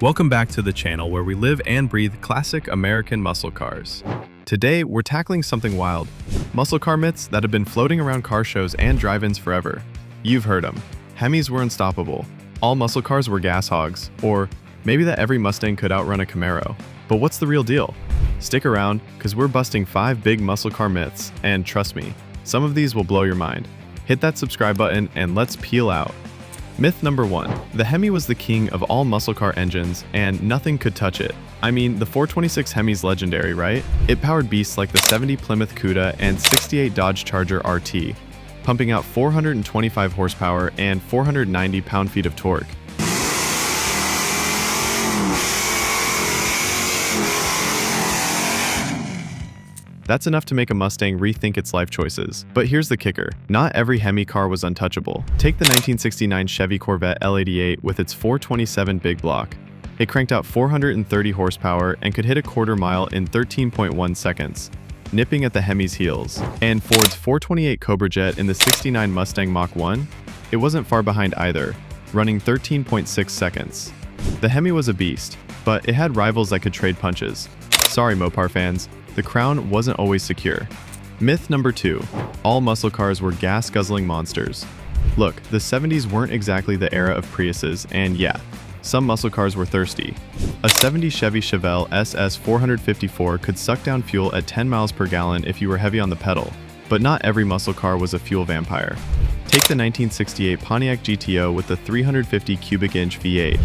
Welcome back to the channel where we live and breathe classic American muscle cars. Today, we're tackling something wild. Muscle car myths that have been floating around car shows and drive-ins forever. You've heard them. Hemis were unstoppable. All muscle cars were gas hogs. Or maybe that every Mustang could outrun a Camaro. But what's the real deal? Stick around, because we're busting 5 big muscle car myths, and trust me, some of these will blow your mind. Hit that subscribe button and let's peel out. Myth number 1. The Hemi was the king of all muscle car engines, and nothing could touch it. I mean, the 426 Hemi's legendary, right? It powered beasts like the 70 Plymouth Cuda and 68 Dodge Charger RT, pumping out 425 horsepower and 490 pound-feet of torque. That's enough to make a Mustang rethink its life choices. But here's the kicker. Not every Hemi car was untouchable. Take the 1969 Chevy Corvette L88 with its 427 big block. It cranked out 430 horsepower and could hit a quarter mile in 13.1 seconds, nipping at the Hemi's heels. And Ford's 428 Cobra Jet in the 69 Mustang Mach 1? It wasn't far behind either, running 13.6 seconds. The Hemi was a beast, but it had rivals that could trade punches. Sorry, Mopar fans. The crown wasn't always secure. Myth number 2. All muscle cars were gas-guzzling monsters. Look, the 70s weren't exactly the era of Priuses, and yeah, some muscle cars were thirsty. A 70 Chevy Chevelle SS 454 could suck down fuel at 10 miles per gallon if you were heavy on the pedal, but not every muscle car was a fuel vampire. Take the 1968 Pontiac GTO with the 350 cubic inch V8.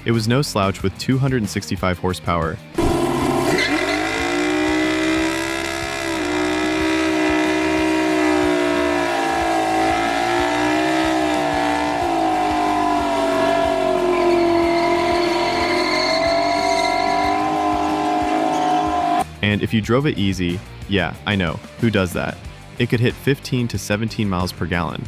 It was no slouch with 265 horsepower. And if you drove it easy, yeah, I know, who does that? It could hit 15 to 17 miles per gallon.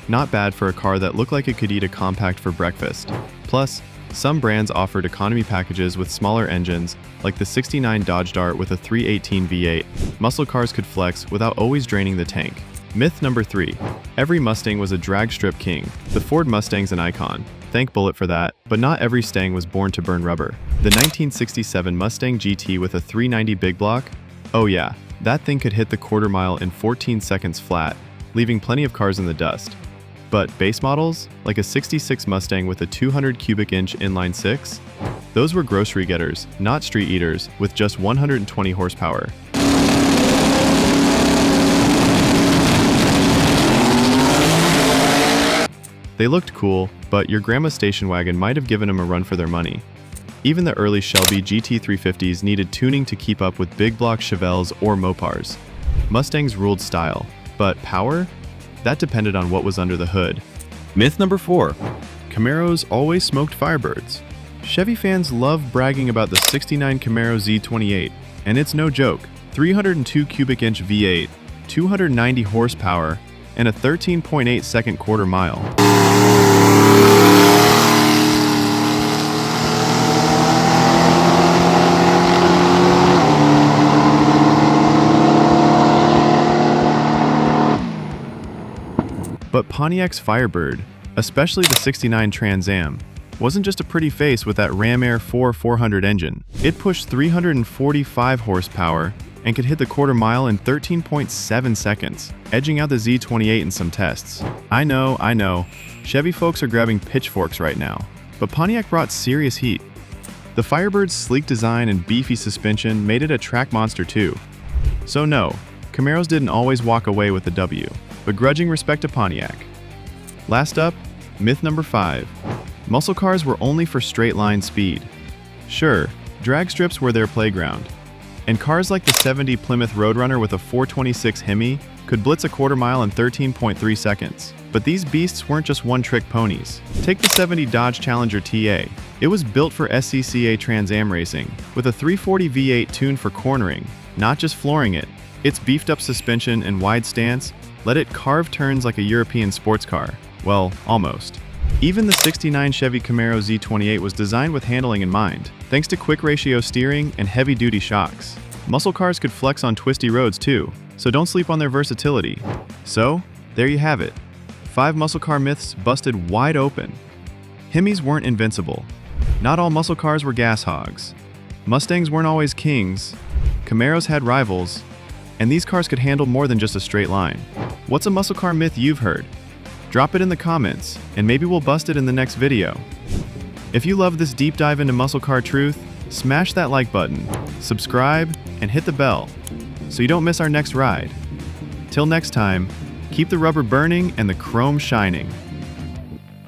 Not bad for a car that looked like it could eat a compact for breakfast. Plus, some brands offered economy packages with smaller engines, like the 69 Dodge Dart with a 318 V8. Muscle cars could flex without always draining the tank. Myth number 3. Every Mustang was a dragstrip king. The Ford Mustang's an icon. Thank Bullet for that, but not every Stang was born to burn rubber. The 1967 Mustang GT with a 390 big block? Oh yeah, that thing could hit the quarter mile in 14 seconds flat, leaving plenty of cars in the dust. But base models, like a 66 Mustang with a 200 cubic inch inline 6? Those were grocery getters, not street eaters, with just 120 horsepower. They looked cool, but your grandma's station wagon might have given them a run for their money. Even the early Shelby GT350s needed tuning to keep up with big block Chevelles or Mopars. Mustangs ruled style, but power? That depended on what was under the hood. Myth number 4. Camaros always smoked Firebirds. Chevy fans love bragging about the 69 Camaro Z28, and it's no joke. 302 cubic inch V8, 290 horsepower, and a 13.8 second quarter mile. But Pontiac's Firebird, especially the 69 Trans Am, wasn't just a pretty face with that Ram Air 400 engine. It pushed 345 horsepower and could hit the quarter mile in 13.7 seconds, edging out the Z28 in some tests. I know, Chevy folks are grabbing pitchforks right now, but Pontiac brought serious heat. The Firebird's sleek design and beefy suspension made it a track monster too. So no, Camaros didn't always walk away with the W, but grudging respect to Pontiac. Last up, myth number 5. Muscle cars were only for straight line speed. Sure, drag strips were their playground, and cars like the 70 Plymouth Roadrunner with a 426 Hemi could blitz a quarter mile in 13.3 seconds. But these beasts weren't just one-trick ponies. Take the 70 Dodge Challenger TA. It was built for SCCA Trans Am racing, with a 340 V8 tuned for cornering, not just flooring it. Its beefed-up suspension and wide stance let it carve turns like a European sports car. Well, almost. Even the 69 Chevy Camaro Z28 was designed with handling in mind, thanks to quick ratio steering and heavy-duty shocks. Muscle cars could flex on twisty roads too, so don't sleep on their versatility. So, there you have it. 5 muscle car myths busted wide open. Hemis weren't invincible. Not all muscle cars were gas hogs. Mustangs weren't always kings. Camaros had rivals, and these cars could handle more than just a straight line. What's a muscle car myth you've heard? Drop it in the comments, and maybe we'll bust it in the next video. If you love this deep dive into muscle car truth, smash that like button, subscribe, and hit the bell so you don't miss our next ride. Till next time, keep the rubber burning and the chrome shining.